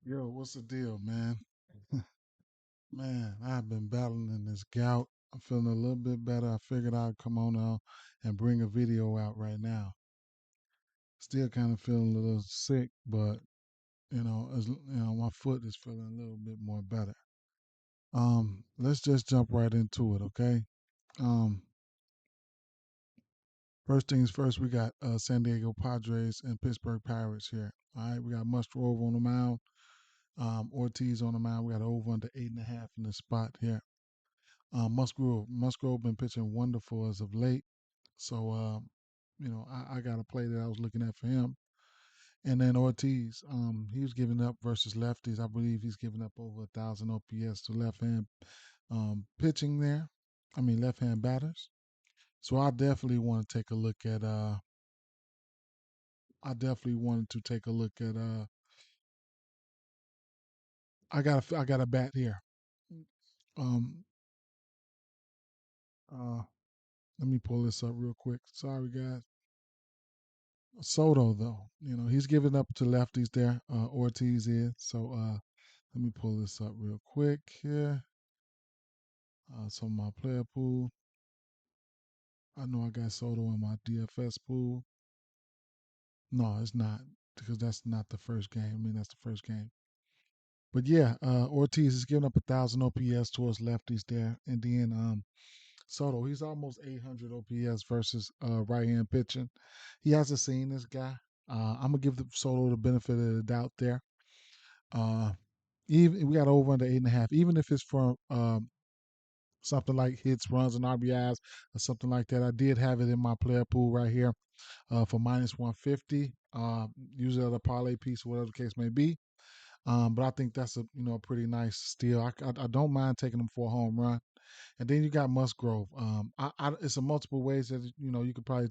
Yo, what's the deal, man? Man, I've been battling in this gout. I'm feeling a little bit better. I figured I'd come on out and bring a video out right now. Still kind of feeling a little sick, but my foot is feeling a little bit more better. Let's just jump right into it, okay? Um, First things first, we got San Diego Padres and Pittsburgh Pirates here. All right, we got Musgrove on the mound, Ortiz on the mound. We got over under 8.5 in the spot here. Musgrove been pitching wonderful as of late. So, I got a play that I was looking at for him. And then Ortiz, he was giving up versus lefties. I believe he's giving up over 1,000 OPS to left hand pitching there. I mean, left hand batters. So I definitely want to take a look at. I definitely wanted to take a look at. I got a bat here. Um. Uh. Let me pull this up real quick. Sorry, guys. Soto, though, he's giving up to lefties there. Ortiz is. So let me pull this up real quick here. So my player pool. I know I got Soto in my DFS pool. No, it's not because that's not the first game. I mean, that's the first game. But yeah, Ortiz is giving up 1,000 OPS towards lefties there, and then Soto, he's almost 800 OPS versus right hand pitching. He hasn't seen this guy. I'm gonna give the Soto the benefit of the doubt there. Uh, Even we got over under 8.5. Even if it's for something like hits, runs, and RBIs or something like that, I did have it in my player pool right here for minus 150. Usually the parlay piece, whatever the case may be. But I think that's a pretty nice steal. I don't mind taking them for a home run. And then you got Musgrove. It's a multiple ways that you could probably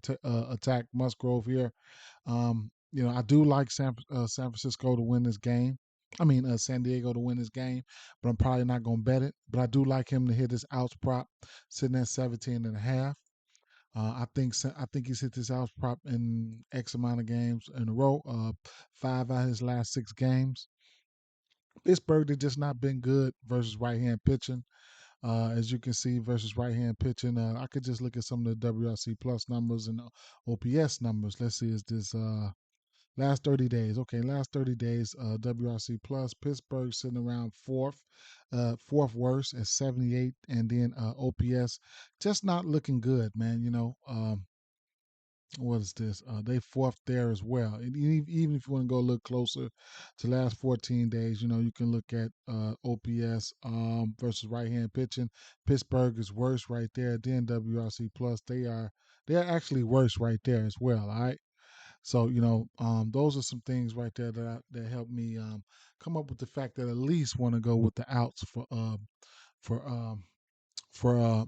attack Musgrove here. I do like San Francisco to win this game. I mean, San Diego to win this game, but I'm probably not going to bet it. But I do like him to hit his outs prop sitting at 17 and a half. I think he's hit this outs prop in X amount of games in a row. Five out of his last six games. Pittsburgh, they've just not been good versus right hand pitching. As you can see, versus right hand pitching. I could just look at some of the WRC plus numbers and OPS numbers. Let's see, is this last 30 days? Okay, last 30 days, WRC plus Pittsburgh sitting around fourth worst at 78, and then OPS just not looking good, man. What is this? They fourth there as well. And even if you want to go a little closer to last 14 days, you can look at OPS versus right hand pitching. Pittsburgh is worse right there. Then WRC plus they're actually worse right there as well. All right. So those are some things right there that help me come up with the fact that at least want to go with the outs for for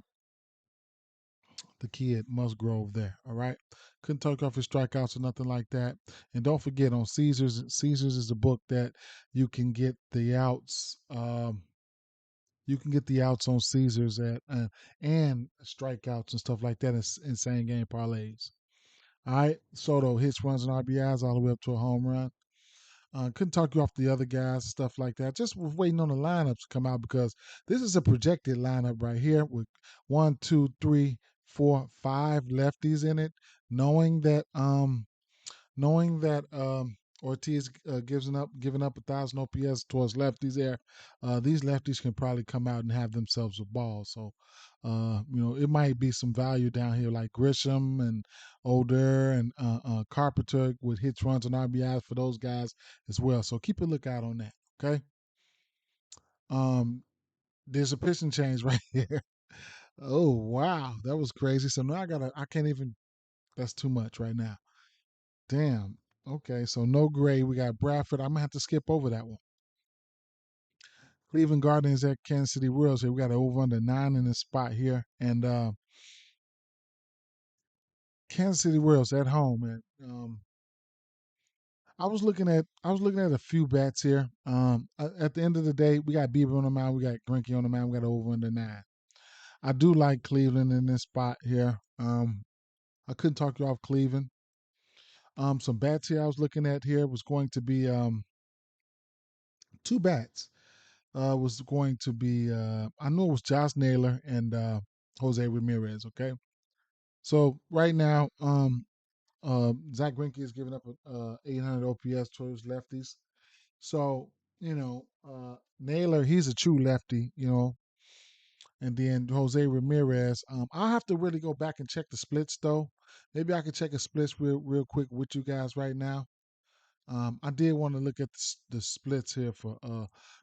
the kid Musgrove there. All right. Couldn't talk off his strikeouts or nothing like that. And don't forget on Caesars. Caesars is a book that you can get the outs. You can get the outs on Caesars and strikeouts and stuff like that in insane game parlays. All right. Soto hits, runs, and RBIs all the way up to a home run. Couldn't talk you off the other guys, stuff like that. Just was waiting on the lineups to come out because this is a projected lineup right here with one, two, three, four, five lefties in it. Knowing that, Ortiz giving up 1,000 OPS towards lefties there, these lefties can probably come out and have themselves a ball. So, it might be some value down here like Grisham and Older and Carpenter with hits, runs, and RBIs for those guys as well. So keep a lookout on that. Okay. Um, there's a pitching change right here. Oh wow, that was crazy. So now I can't even. That's too much right now. Damn. Okay, so no Gray. We got Bradford. I'm gonna have to skip over that one. Cleveland Guardians at Kansas City Royals. Here we got over under 9 in the spot here, and Kansas City Royals at home. Man, I was looking at a few bets here. At the end of the day, we got Bieber on the mound, we got Grinky on the mound, we got over under 9. I do like Cleveland in this spot here. I couldn't talk you off Cleveland. Some bets here I was looking at here was going to be two bats was going to be I know it was Josh Naylor and Jose Ramirez. Okay, so right now Zach Greinke is giving up a 800 OPS towards lefties. So Naylor, he's a true lefty. And then Jose Ramirez. I'll have to really go back and check the splits though. Maybe I could check a splits real quick with you guys right now. I did want to look at the splits here for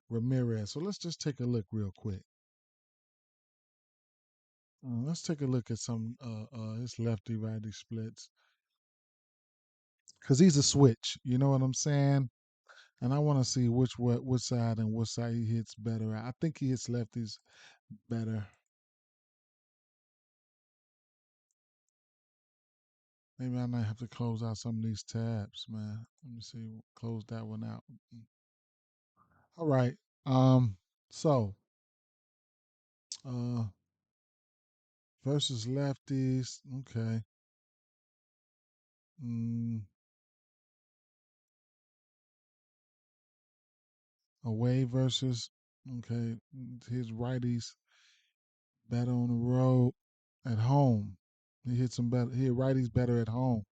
Ramirez. So let's just take a look real quick. Let's take a look at some his lefty righty splits because he's a switch. You know what I'm saying? And I want to see which side and what side he hits better at. I think he hits lefties better. Maybe I might have to close out some of these tabs, man. Let me see. Close that one out. All right. So uh versus lefties. Okay. Mm, away versus okay. His righties better on the road. At home. He hits some better. He hit righties better at home.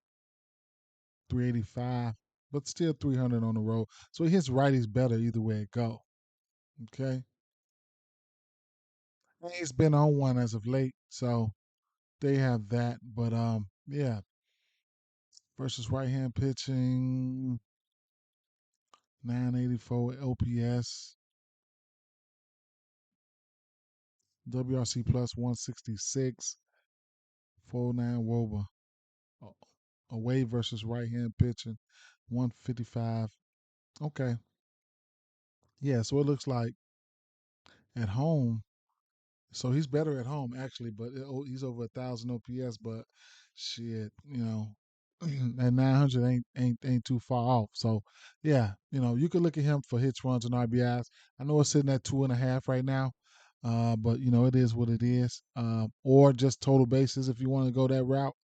385, but still 300 on the road. So he hits righties better either way it go. Okay. And he's been on one as of late, so they have that. But yeah, versus right hand pitching, 984 OPS, WRC plus 166, 49 Woba. A- Away versus right hand pitching, 155. Okay. Yeah, so it looks like at home. So he's better at home actually, but he's over 1,000 OPS. But shit, that 900 ain't too far off. So yeah, you could look at him for hits, runs, and RBIs. I know it's sitting at 2.5 right now, but it is what it is. Or just total bases if you want to go that route.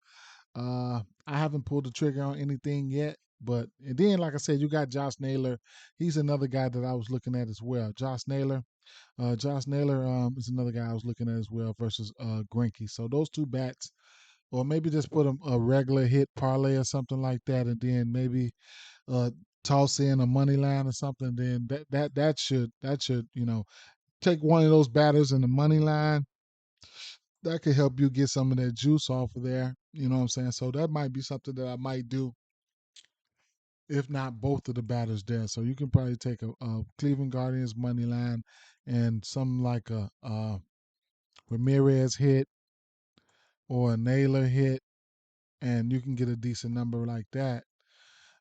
I haven't pulled the trigger on anything yet. But and then, like I said, you got Josh Naylor. He's another guy that I was looking at as well. Josh Naylor is another guy I was looking at as well versus Greinke. So those two bats, or maybe just put a regular hit parlay or something like that, and then maybe uh, toss in a money line or something. Then that should take one of those batters in the money line. That could help you get some of that juice off of there. You know what I'm saying? So that might be something that I might do if not both of the batters there. So you can probably take a Cleveland Guardians money line and something like a Ramirez hit or a Naylor hit, and you can get a decent number like that.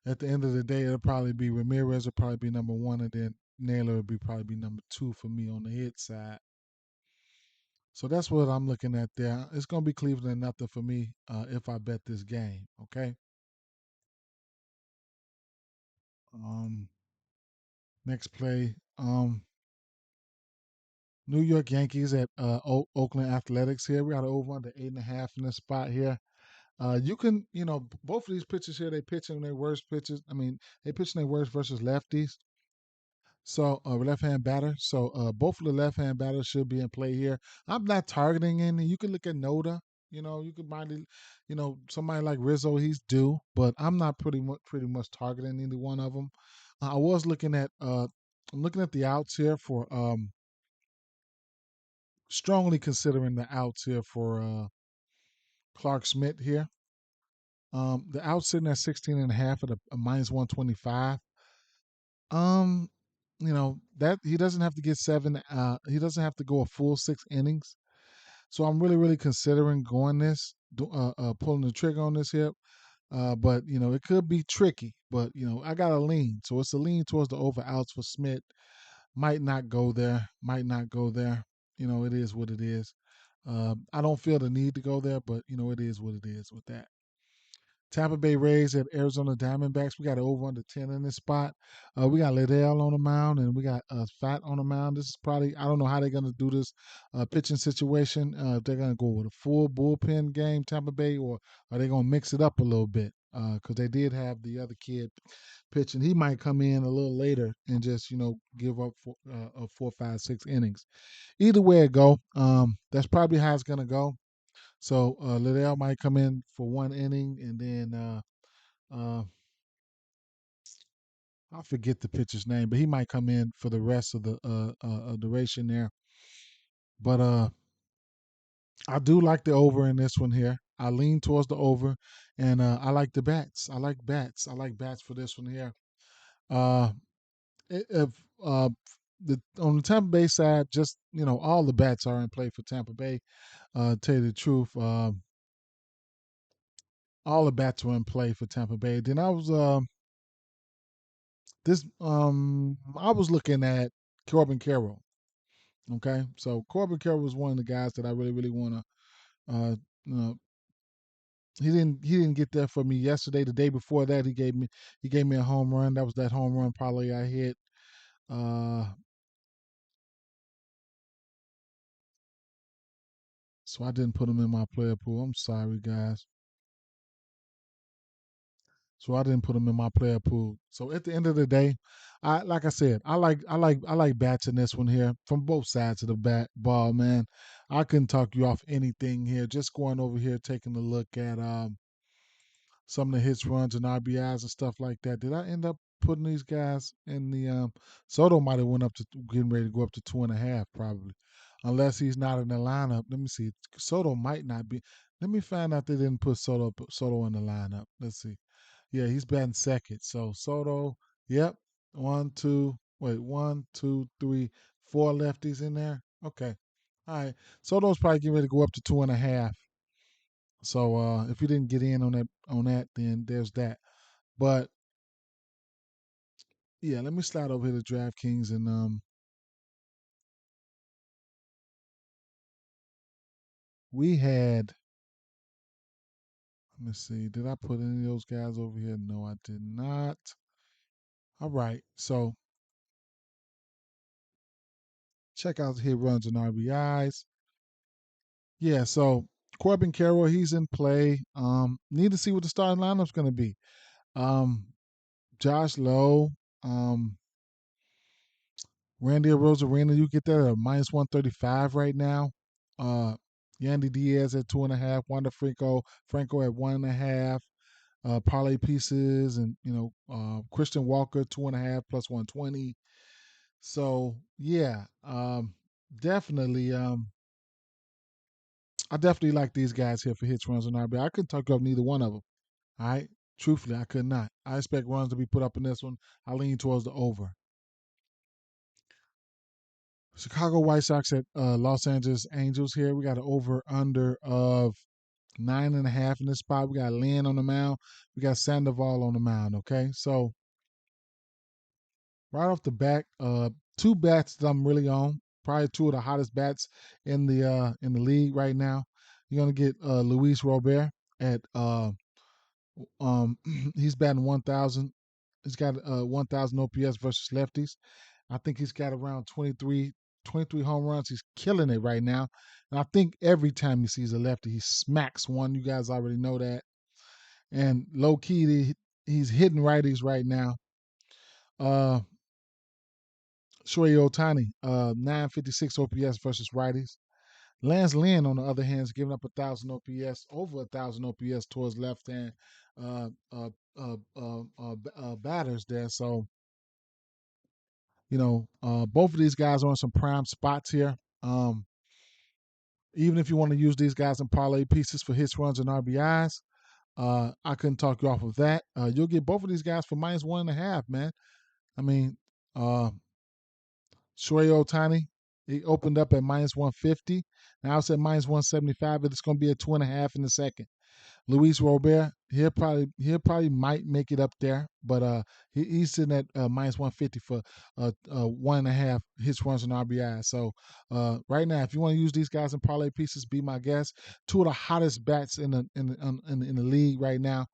At the end of the day, it'll probably be Ramirez will probably be number one, and then Naylor will probably be number two for me on the hit side. So that's what I'm looking at there. It's gonna be Cleveland and nothing for me if I bet this game. Okay. Um, next play. New York Yankees at Oakland Athletics here. We got over under 8.5 in this spot here. You can, both of these pitchers here, they pitching their worst pitches. I mean, they pitching their worst versus lefties. So, left-hand batter. So, both of the left-hand batters should be in play here. I'm not targeting any. You can look at Noda. You could probably, somebody like Rizzo, he's due, but I'm not pretty much targeting either one of them. I was looking at, I'm looking at the outs here for, strongly considering the outs here for Clark Smith here. The outs sitting at 16 and a half at a minus 125. Um, that he doesn't have to get seven. He doesn't have to go a full 6 innings. So I'm really, really considering going pulling the trigger on this here. But it could be tricky. But I got a lean, so it's a lean towards the over outs for Smith. Might not go there. Might not go there. It is what it is. I don't feel the need to go there, but it is what it is with that. Tampa Bay Rays at Arizona Diamondbacks. We got an over under 10 in this spot. We got Liddell on the mound and we got Fat on the mound. This is probably, I don't know how they're going to do this pitching situation. If they're going to go with a full bullpen game, Tampa Bay, or are they going to mix it up a little bit? because they did have the other kid pitching. He might come in a little later and just give up a 4, 5, 6 innings. Either way it go, that's probably how it's gonna go. So Liddell might come in for 1 inning, and then I forget the pitcher's name, but he might come in for the rest of the duration there. But I do like the over in this one here. I lean towards the over, and I like the bats. I like bats. I like bats for this one here. Uh, if on the Tampa Bay side, just all the bats are in play for Tampa Bay. Tell you the truth, all the bats were in play for Tampa Bay. Then I was looking at Corbin Carroll. Okay, so Corbin Carroll was one of the guys that I really want to. Uh, he didn't get there for me yesterday. The day before that, he gave me a home run. That was that home run parlay I hit. Uh, so I didn't put him in my player pool. I'm sorry, guys. So I didn't put him in my player pool. So at the end of the day, like I said, I like bats in this one here from both sides of the bat ball, man. I couldn't talk you off anything here. Just going over here, taking a look at some of the hits, runs, and RBIs and stuff like that. Did I end up putting these guys in the Soto might have went up to getting ready to go up to 2.5 probably, unless he's not in the lineup. Let me see. Soto might not be. Let me find out they didn't put Soto in the lineup. Let's see. Yeah, he's batting second. So Soto, yep. One, two, wait, one, two, three, four lefties in there. Okay. All right. Soto's probably getting ready to go up to 2.5. So if you didn't get in on that, then there's that. But yeah, let me slide over here to DraftKings and we had, let me see, did I put any of those guys over here? No, I did not. All right. So check out the hit runs and RBIs. Yeah, so Corbin Carroll, he's in play. Need to see what the starting lineup's gonna be. Um Josh Lowe, um, Randy Arozarena, you get that at minus 135 right now. Uh, Yandy Diaz at 2.5, Wander Franco at 1.5. Parlay pieces and Christian Walker 2.5 plus 120. So yeah, definitely. I definitely like these guys here for hits, runs, and RBI. I couldn't talk up neither one of them. All right, truthfully, I could not. I expect runs to be put up in this one. I lean towards the over. Chicago White Sox at Los Angeles Angels here. We got an over under of 9.5 in this spot. We got Lynn on the mound. We got Sandoval on the mound. Okay, so right off the back, two bats that I'm really on. Probably two of the hottest bats in the league right now. You're gonna get Luis Robert at he's batting 1,000. He's got 1,000 OPS versus lefties. I think he's got around 23 home runs. He's killing it right now. And I think every time he sees a lefty, he smacks one. You guys already know that. And low key, he's hitting righties right now. Uh, Shohei Ohtani, 956 OPS versus righties. Lance Lynn, on the other hand, is giving up 1,000 OPS, over 1,000 OPS towards left hand uh, uh, batters there. So, both of these guys are on some prime spots here. Even if you want to use these guys in parlay pieces for hits, runs, and RBIs, I couldn't talk you off of that. You'll get both of these guys for minus 1.5, man. I mean, uh, Shohei Ohtani, he opened up at minus 150. Now it's at minus 175, but it's going to be at 2.5 in the second. Luis Robert, he'll probably might make it up there, but he's sitting at minus 150 for 1.5 hits, runs, and RBI. So right now, if you want to use these guys in parlay pieces, be my guest. Two of the hottest bats in the league right now,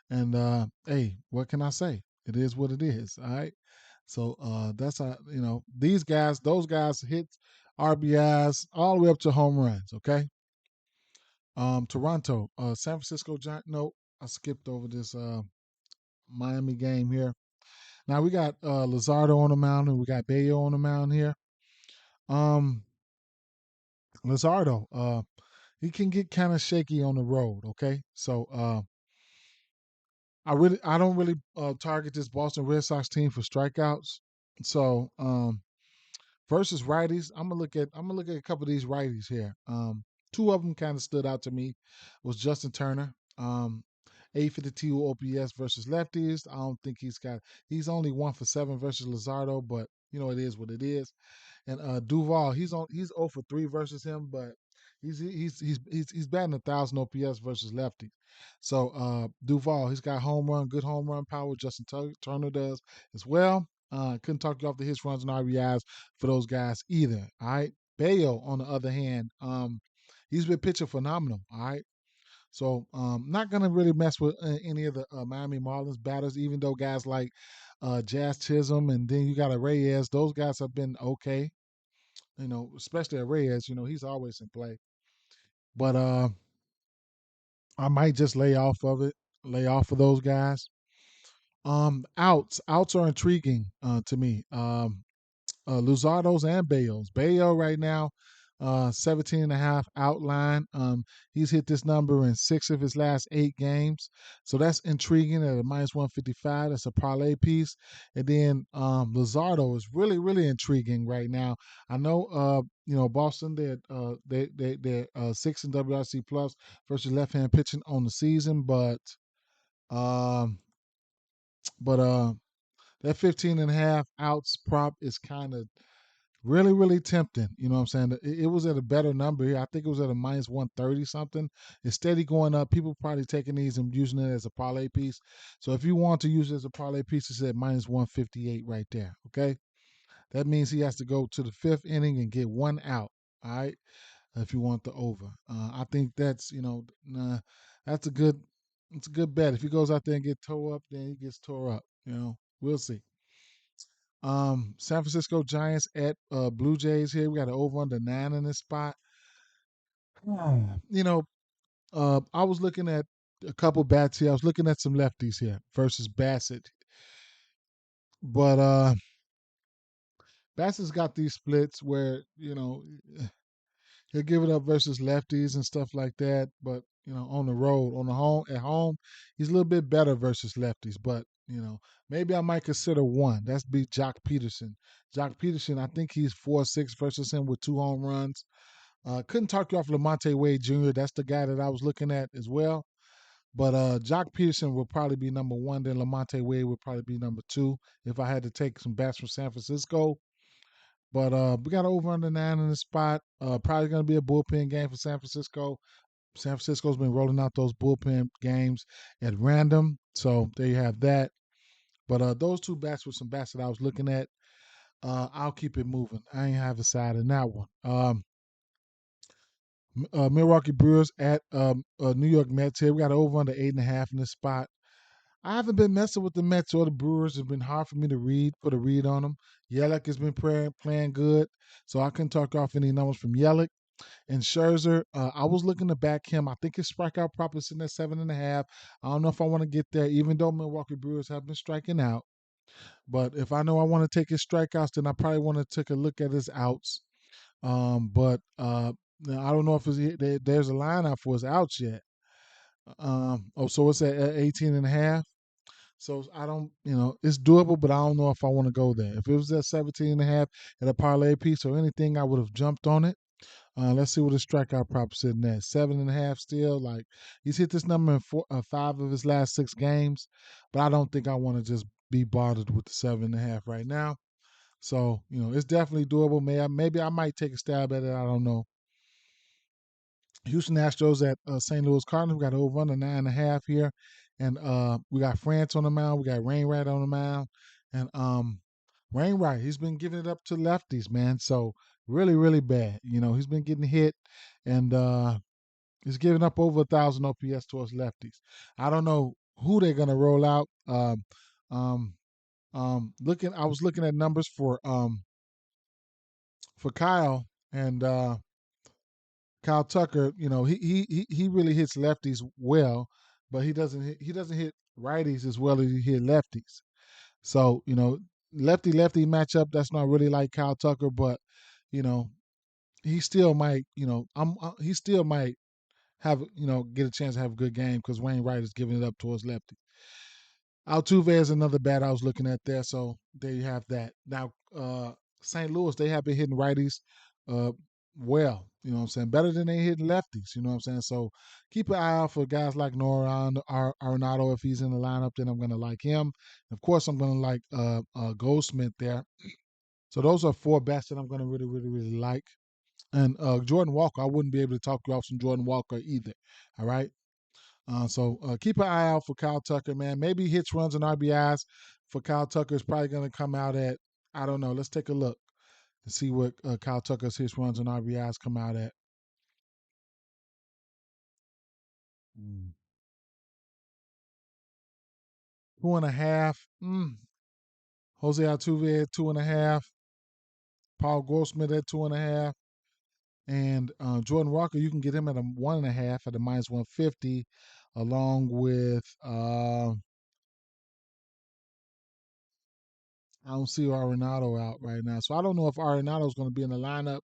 and hey, what can I say? It is what it is. All right. So that's how those guys hit RBIs all the way up to home runs. Okay. Toronto, San Francisco Giant. No, I skipped over this Miami game here. Now we got Luzardo on the mound and we got Bayo on the mound here. Um, Luzardo, he can get kind of shaky on the road. Okay, so I don't really target this Boston Red Sox team for strikeouts. So versus righties, I'm gonna look at a couple of these righties here. Two of them kind of stood out to me was Justin Turner. 852 OPS versus lefties. I don't think he's only 1 for 7 versus Luzardo, but it is what it is. And Duval, he's 0 for 3 versus him, but he's batting 1,000 OPS versus lefties. So Duval, he's got good home run power. Justin Turner does as well. Couldn't talk you off the hits, runs, and RBIs for those guys either. All right. Bayo, on the other hand, he's been pitching phenomenal. All right. So not gonna really mess with any of the Miami Marlins batters, even though guys like Jazz Chisholm and then you got a Reyes, those guys have been okay. Especially a Reyes, he's always in play. But I might just lay off of those guys. Outs are intriguing to me. Luzardo's and Bayos. Bayo right now, 17 and a half outline. He's hit this number in 6 of his last 8 games. So that's intriguing at a minus 155. That's a parlay piece. And then Luzardo is really, really intriguing right now. I know Boston, they're 6 in WRC plus versus left-hand pitching on the season, um but that 15 and a half outs prop is kind of really, really tempting. You know what I'm saying? It was at a better number here. I think it was at a minus 130 something. It's steady going up. People probably taking these and using it as a parlay piece. So if you want to use it as a parlay piece, it's at minus 158 right there. Okay. That means he has to go to the 5th inning and get 1 out. All right. If you want the over. I think that's a good it's a good bet. If he goes out there and get tore up, then he gets tore up. We'll see. San Francisco Giants at Blue Jays here. We got an over under 9 in this spot. You know, I was looking at a couple bats here. I was looking at some lefties here versus Bassett, but Bassett's got these splits where he'll give it up versus lefties and stuff like that. But on the road, at home, he's a little bit better versus lefties. But maybe I might consider one. That's be Jock Peterson. Jock Peterson, I think he's 4-6 versus him with 2 home runs. Couldn't talk you off Lamonte Wade Jr. That's the guy that I was looking at as well. But Jock Peterson will probably be number 1. Then Lamonte Wade would probably be number 2 if I had to take some bats from San Francisco. But we got over under 9 in the spot. Probably going to be a bullpen game for San Francisco. San Francisco's been rolling out those bullpen games at random. So there you have that. But those 2 bats were some bats that I was looking at. I'll keep it moving. I ain't have a side in that one. Milwaukee Brewers at New York Mets here. We got over under 8.5 in this spot. I haven't been messing with the Mets or the Brewers. It's been hard for me to put a read on them. Yelich has been playing good, so I couldn't talk off any numbers from Yelich. And Scherzer, I was looking to back him. I think his strikeout prop is sitting at 7.5. I don't know if I want to get there, even though Milwaukee Brewers have been striking out. But if I know I want to take his strikeouts, then I probably want to take a look at his outs. But I don't know if there's a lineup for his outs yet. So it's at 18 and a half. So I don't, it's doable, but I don't know if I want to go there. If it was at 17 and a half at a parlay piece or anything, I would have jumped on it. Let's see what his strikeout prop sitting at. 7.5 still. Like he's hit this number in 5 of his last 6 games, but I don't think I want to just be bothered with the 7.5 right now. So it's definitely doable. Maybe I might take a stab at it. I don't know. Houston Astros at St. Louis Cardinals. We got over under 9.5 here, and we got France on the mound. We got Rainwright on the mound, and Rainwright, he's been giving it up to lefties, man. So really, really bad. He's been getting hit, and he's giving up over 1,000 OPS towards lefties. I don't know who they're gonna roll out. Um, I was looking at numbers for Kyle and Kyle Tucker. He really hits lefties well, but he doesn't hit righties as well as he hit lefties. So lefty lefty matchup. That's not really like Kyle Tucker, but you know he still might. He still might have get a chance to have a good game because Wayne Wright is giving it up towards lefty. Altuve is another bat I was looking at there, so there you have that. Now, St. Louis, they have been hitting righties uh, well, you know what I'm saying, better than they hitting lefties, you know what I'm saying. So keep an eye out for guys like Nora Arenado. If he's in the lineup, then I'm going to like him. Of course, I'm going to like Goldsmith there. So those are four bats that I'm going to really, really, really like. And Jordan Walker, I wouldn't be able to talk you off some Jordan Walker either. All right. So keep an eye out for Kyle Tucker, man. Maybe hits, runs, and RBIs for Kyle Tucker is probably going to come out at, I don't know. Let's take a look and see what Kyle Tucker's hits, runs, and RBIs come out at. 2.5. Jose Altuve at 2.5. Paul Goldschmidt at 2.5. And Jordan Walker, you can get him at a 1.5 at a minus 150, along with I don't see Arenado out right now. So I don't know if Arenado is going to be in the lineup.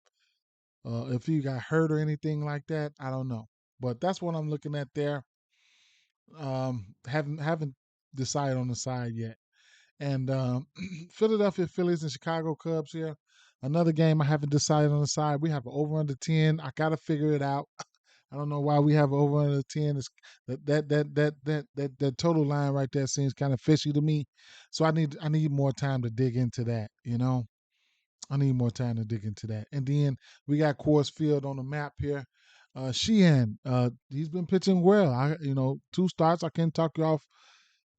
If he got hurt or anything like that, I don't know. But that's what I'm looking at there. Haven't decided on the side yet. And Philadelphia Phillies and Chicago Cubs here. Another game I haven't decided on the side. We have an over under 10. I gotta figure it out. I don't know why we have over under 10. It's that total line right there seems kind of fishy to me. So I need more time to dig into that. I need more time to dig into that. And then we got Coors Field on the map here. Sheehan, he's been pitching well. 2 starts. I can't talk you off,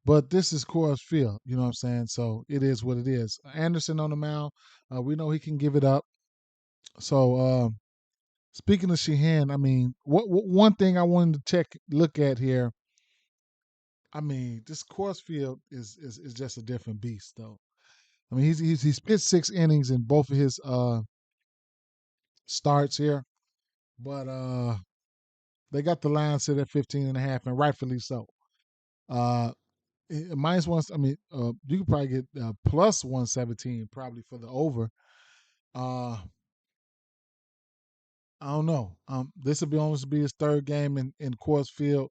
but this is Coors Field. You know what I'm saying? So it is what it is. Anderson on the mound. We know he can give it up. So speaking of Sheehan, I mean, what one thing I wanted to look at here. I mean, this Coors Field is just a different beast, though. I mean, he's pitched 6 innings in both of his starts here. But they got the line set at 15.5, and rightfully so. Uh, minus one. I mean, you could probably get plus 117 probably for the over. Uh, I don't know. This will be almost be his third game in Coors Field.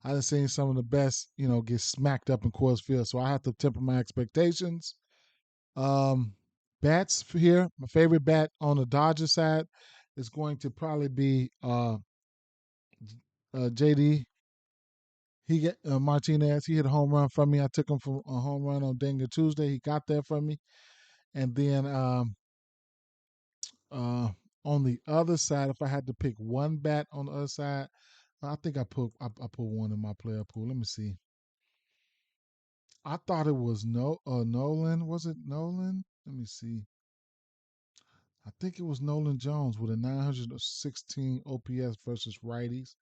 I've seen some of the best, get smacked up in Coors Field, so I have to temper my expectations. Um, Bats here. My favorite bat on the Dodgers side is going to probably be JD. He got Martinez. He hit a home run from me. I took him for a home run on Dang Tuesday. He got there from me, and then uh, on the other side, if I had to pick one bat on the other side, I think I put one in my player pool. Let me see. I thought it was Nolan. Was it Nolan? Let me see. I think it was Nolan Jones with a 916 OPS versus righties.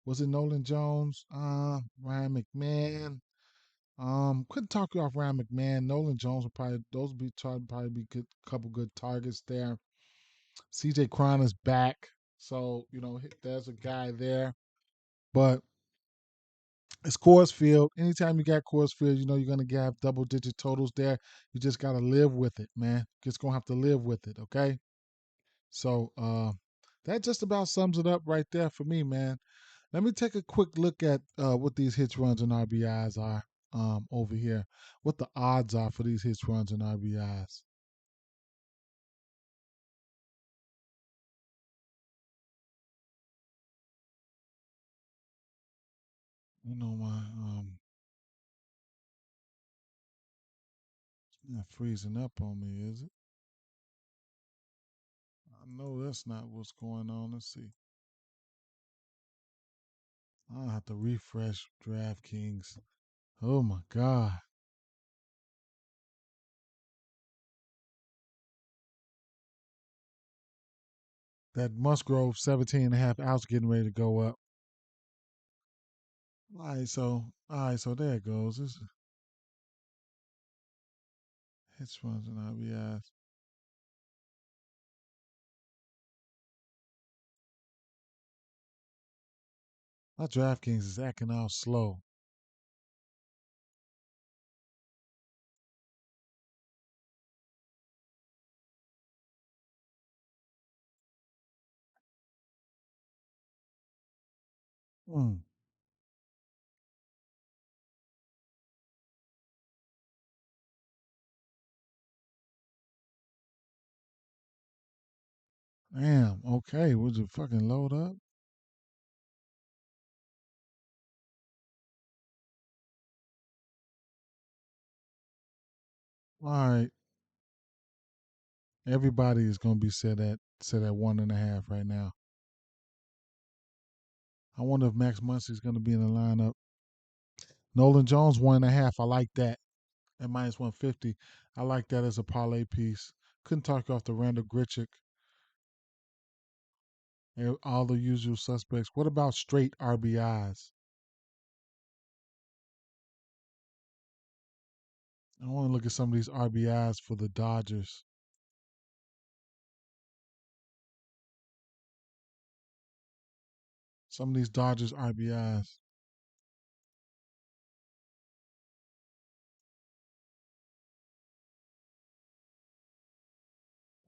Was it Nolan Jones? Ryan McMahon. Couldn't talk you off Ryan McMahon. Nolan Jones would probably those would be probably be good couple good targets there. CJ Cron is back, so there's a guy there. But it's Coors Field. Anytime you got Coors Field, you're gonna have double digit totals there. You just gotta live with it, man. Just gonna have to live with it, okay? So that just about sums it up right there for me, man. Let me take a quick look at what these hits, runs, and RBIs are over here. What the odds are for these hits, runs, and RBIs. My not freezing up on me, is it? I know that's not what's going on. Let's see. I'll have to refresh DraftKings. Oh my God. That Musgrove 17.5 ounce getting ready to go up. All right, so there it goes. This hits, runs, and RBIs. My DraftKings is acting all slow. Mm. Damn. Okay. Would you fucking load up? All right. Everybody is gonna be set at 1.5 right now. I wonder if Max Muncy's gonna be in the lineup. Nolan Jones 1.5. I like that at minus 150. I like that as a parlay piece. Couldn't talk off the Randall Grichuk. All the usual suspects. What about straight RBIs? I want to look at some of these RBIs for the Dodgers. Some of these Dodgers RBIs.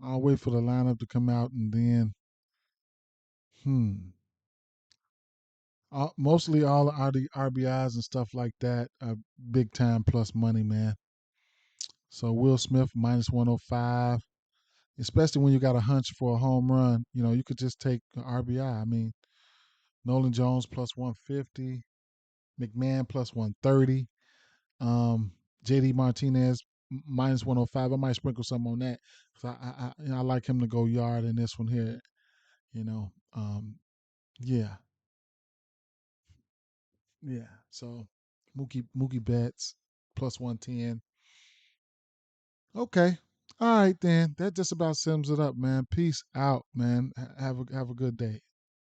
I'll wait for the lineup to come out and then, hmm. Mostly all the RBIs and stuff like that are big time plus money, man. So Will Smith minus 105, especially when you got a hunch for a home run. You could just take an RBI. I mean, Nolan Jones plus 150, McMahon plus 130, um, JD Martinez minus 105. I might sprinkle some on that because I like him to go yard in this one here. You know, yeah, yeah. So Mookie Betts plus 110. Okay. All right then. That just about sums it up, man. Peace out, man. Have a good day.